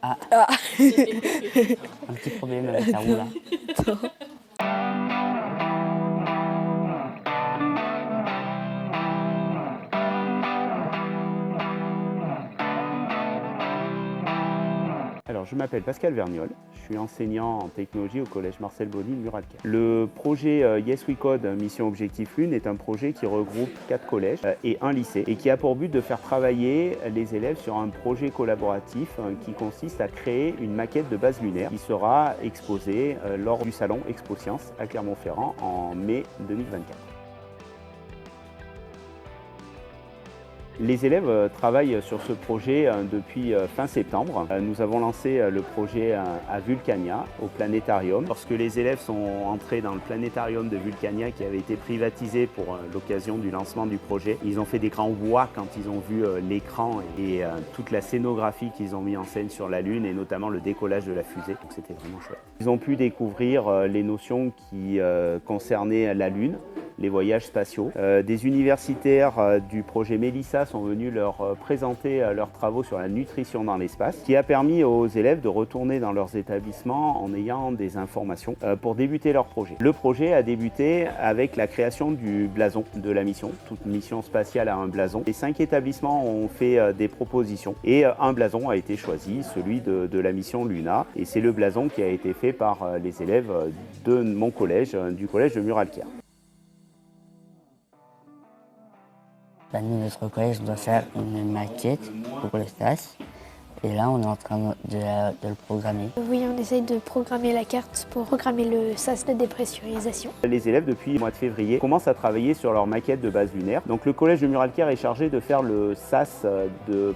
Ah, Ah. un petit problème avec la roue là. Alors, je m'appelle Pascal Vergnol, je suis enseignant en technologie au collège Marcel Bonny de Muralcaire. Le projet Yes We Code Mission Objectif Lune est un projet qui regroupe 4 collèges et un lycée et qui a pour but de faire travailler les élèves sur un projet collaboratif qui consiste à créer une maquette de base lunaire qui sera exposée lors du salon Expo Science à Clermont-Ferrand en mai 2024. Les élèves travaillent sur ce projet depuis fin septembre. Nous avons lancé le projet à Vulcania, au planétarium. Lorsque les élèves sont entrés dans le planétarium de Vulcania qui avait été privatisé pour l'occasion du lancement du projet, ils ont fait des grands ouah quand ils ont vu l'écran et toute la scénographie qu'ils ont mis en scène sur la Lune et notamment le décollage de la fusée. Donc c'était vraiment chouette. Ils ont pu découvrir les notions qui concernaient la Lune, les voyages spatiaux. Des universitaires du projet Mélissa sont venus leur présenter leurs travaux sur la nutrition dans l'espace, qui a permis aux élèves de retourner dans leurs établissements en ayant des informations pour débuter leur projet. Le projet a débuté avec la création du blason de la mission. Toute mission spatiale a un blason. Les 5 établissements ont fait des propositions et un blason a été choisi, celui de la mission Luna. Et c'est le blason qui a été fait par les élèves de mon collège, du collège de Muralcaire. Bah, nous, notre collège doit faire une maquette pour le SAS. Et là, on est en train de le programmer. Oui, on essaye de programmer la carte pour programmer le sas de dépressurisation. Les élèves, depuis le mois de février, commencent à travailler sur leur maquette de base lunaire. Donc le collège de Muralcaire est chargé de faire le SAS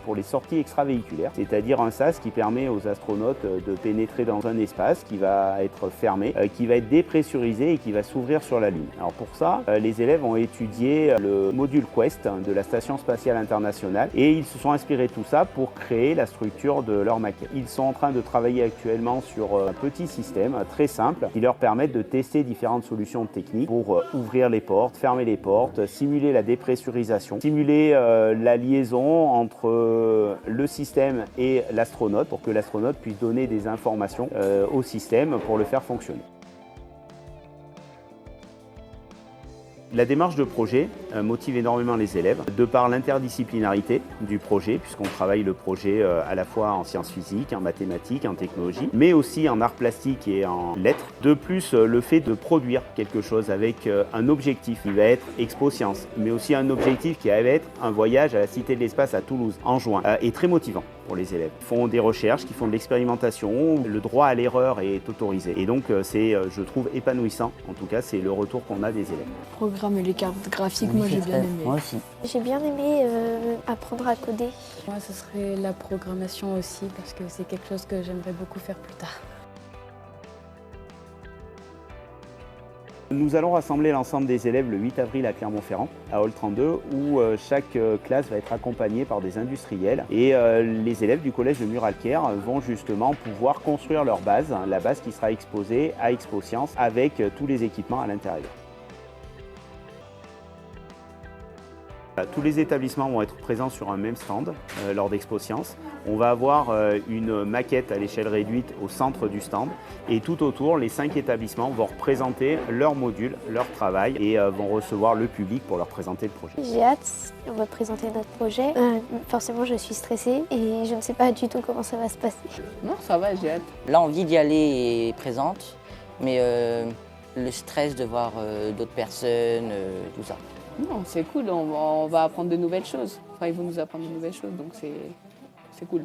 pour les sorties extravéhiculaires, c'est-à-dire un SAS qui permet aux astronautes de pénétrer dans un espace qui va être fermé, qui va être dépressurisé et qui va s'ouvrir sur la Lune. Alors pour ça, les élèves ont étudié le module Quest de la Station spatiale internationale et ils se sont inspirés de tout ça pour créer la structure de leur maquette. Ils sont en train de travailler actuellement sur un petit système très simple qui leur permet de tester différentes solutions techniques pour ouvrir les portes, fermer les portes, simuler la dépressurisation, simuler la liaison entre le système et l'astronaute pour que l'astronaute puisse donner des informations au système pour le faire fonctionner. La démarche de projet motive énormément les élèves, de par l'interdisciplinarité du projet, puisqu'on travaille le projet à la fois en sciences physiques, en mathématiques, en technologie, mais aussi en arts plastiques et en lettres. De plus, le fait de produire quelque chose avec un objectif qui va être Expo Science, mais aussi un objectif qui va être un voyage à la Cité de l'Espace à Toulouse en juin, est très motivant pour les élèves. Ils font des recherches, qui font de l'expérimentation, le droit à l'erreur est autorisé. Et donc c'est, je trouve, épanouissant. En tout cas, c'est le retour qu'on a des élèves. Programmer les cartes graphiques, Oui, moi j'ai c'est bien très- aimé. Moi aussi. J'ai bien aimé apprendre à coder. Moi, ce serait la programmation aussi, parce que c'est quelque chose que j'aimerais beaucoup faire plus tard. Nous allons rassembler l'ensemble des élèves le 8 avril à Clermont-Ferrand, à Hall 32, où chaque classe va être accompagnée par des industriels. Et les élèves du collège de Muralcaire vont justement pouvoir construire leur base, la base qui sera exposée à Expo Science avec tous les équipements à l'intérieur. Tous les établissements vont être présents sur un même stand lors d'Expo Science. On va avoir une maquette à l'échelle réduite au centre du stand et tout autour, les 5 établissements vont représenter leur module, leur travail et vont recevoir le public pour leur présenter le projet. J'ai hâte, on va présenter notre projet. Forcément, je suis stressée et je ne sais pas du tout comment ça va se passer. Non, ça va, j'ai hâte. L'envie d'y aller est présente, mais le stress de voir d'autres personnes, tout ça. Non, c'est cool, on va apprendre de nouvelles choses. Enfin, ils vont nous apprendre de nouvelles choses, donc c'est cool.